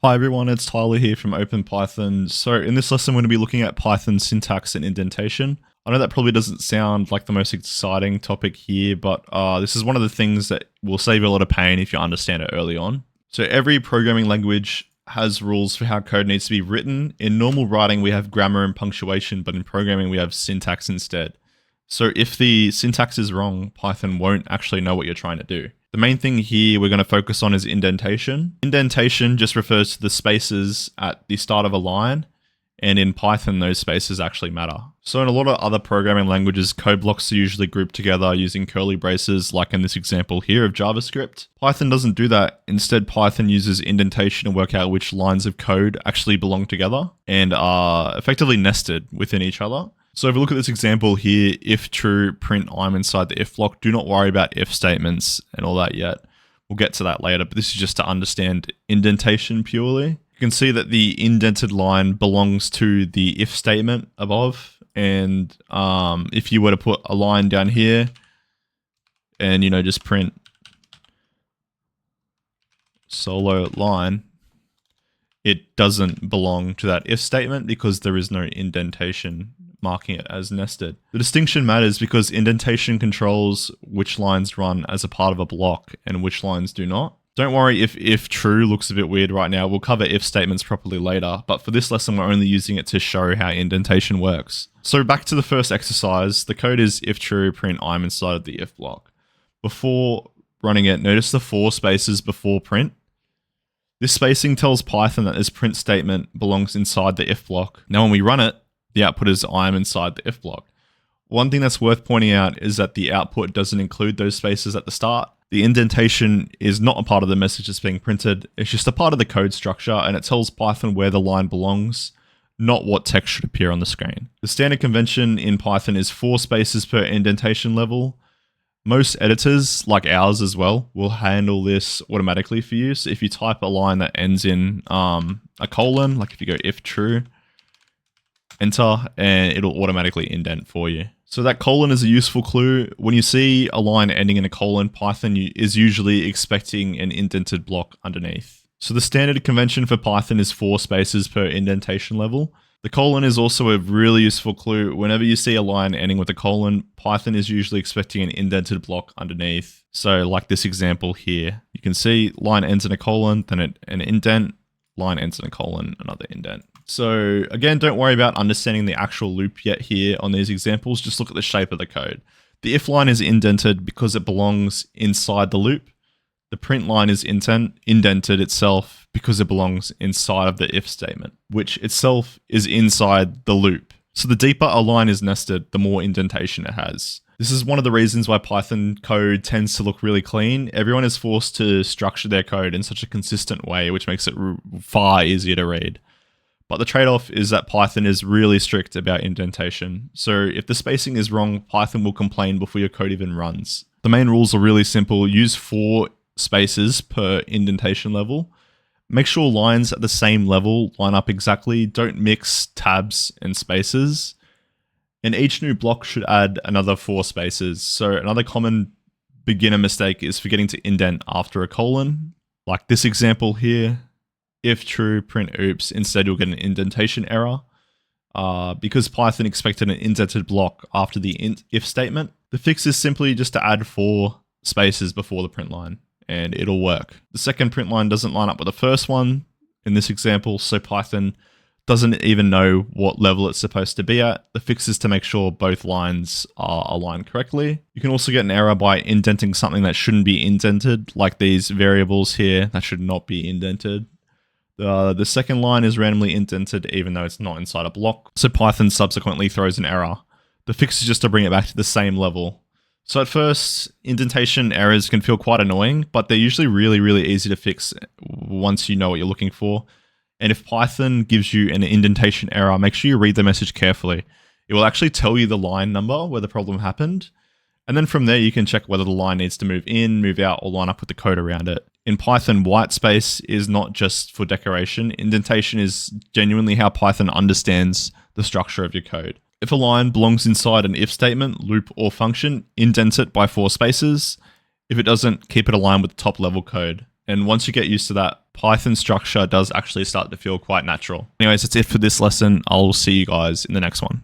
Hi everyone, it's Tyler here from OpenPython. So in this lesson, we're going to be looking at Python syntax and indentation. I know that probably doesn't sound like the most exciting topic here, but this is one of the things that will save you a lot of pain if you understand it early on. So every programming language has rules for how code needs to be written. In normal writing, we have grammar and punctuation, but in programming, we have syntax instead. So if the syntax is wrong, Python won't actually know what you're trying to do. The main thing here we're going to focus on is indentation. Indentation just refers to the spaces at the start of a line, and in Python, those spaces actually matter. So in a lot of other programming languages, code blocks are usually grouped together using curly braces, like in this example here of JavaScript. Python doesn't do that. Instead, Python uses indentation to work out which lines of code actually belong together and are effectively nested within each other. So if we look at this example here, if true, print I'm inside the if block. Do not worry about if statements and all that yet. We'll get to that later, but this is just to understand indentation purely. You can see that the indented line belongs to the if statement above. And if you were to put a line down here and, just print solo line, it doesn't belong to that if statement because there is no indentation marking it as nested. The distinction matters because indentation controls which lines run as a part of a block and which lines do not. Don't worry if true looks a bit weird right now. We'll cover if statements properly later, but for this lesson, we're only using it to show how indentation works. So back to the first exercise, the code is if true, print I'm inside of the if block. Before running it, notice the 4 spaces before print. This spacing tells Python that this print statement belongs inside the if block. Now when we run it, the output is I'm inside the if block. One thing that's worth pointing out is that the output doesn't include those spaces at the start. The indentation is not a part of the message that's being printed. It's just a part of the code structure, and it tells Python where the line belongs, not what text should appear on the screen. The standard convention in Python is 4 spaces per indentation level. Most editors, like ours as well, will handle this automatically for you. So if you type a line that ends in a colon, like if you go if true, enter, and it'll automatically indent for you. So that colon is a useful clue. When you see a line ending in a colon, Python is usually expecting an indented block underneath. So the standard convention for Python is 4 spaces per indentation level. The colon is also a really useful clue. Whenever you see a line ending with a colon, Python is usually expecting an indented block underneath. So like this example here, you can see line ends in a colon, then an indent, line ends in a colon, another indent. So again, don't worry about understanding the actual loop yet here on these examples. Just look at the shape of the code. The if line is indented because it belongs inside the loop. The print line is indented itself because it belongs inside of the if statement, which itself is inside the loop. So the deeper a line is nested, the more indentation it has. This is one of the reasons why Python code tends to look really clean. Everyone is forced to structure their code in such a consistent way, which makes it far easier to read. But the trade-off is that Python is really strict about indentation. So if the spacing is wrong, Python will complain before your code even runs. The main rules are really simple. Use 4 spaces per indentation level. Make sure lines at the same level line up exactly. Don't mix tabs and spaces. And each new block should add another 4 spaces. So another common beginner mistake is forgetting to indent after a colon. Like this example here. If true, print oops. Instead, you'll get an indentation error because Python expected an indented block after the if statement. The fix is simply just to add 4 spaces before the print line, and it'll work. The second print line doesn't line up with the first one in this example, so Python doesn't even know what level it's supposed to be at. The fix is to make sure both lines are aligned correctly. You can also get an error by indenting something that shouldn't be indented, like these variables here that should not be indented. The second line is randomly indented even though it's not inside a block, so Python subsequently throws an error. The fix is just to bring it back to the same level. So at first, indentation errors can feel quite annoying, but they're usually really easy to fix once you know what you're looking for. And if Python gives you an indentation error, make sure you read the message carefully. It will actually tell you the line number where the problem happened. And then from there, you can check whether the line needs to move in, move out, or line up with the code around it. In Python, whitespace is not just for decoration. Indentation is genuinely how Python understands the structure of your code. If a line belongs inside an if statement, loop, or function, indent it by 4 spaces. If it doesn't, keep it aligned with top level code. And once you get used to that, Python structure does actually start to feel quite natural. Anyways, that's it for this lesson. I'll see you guys in the next one.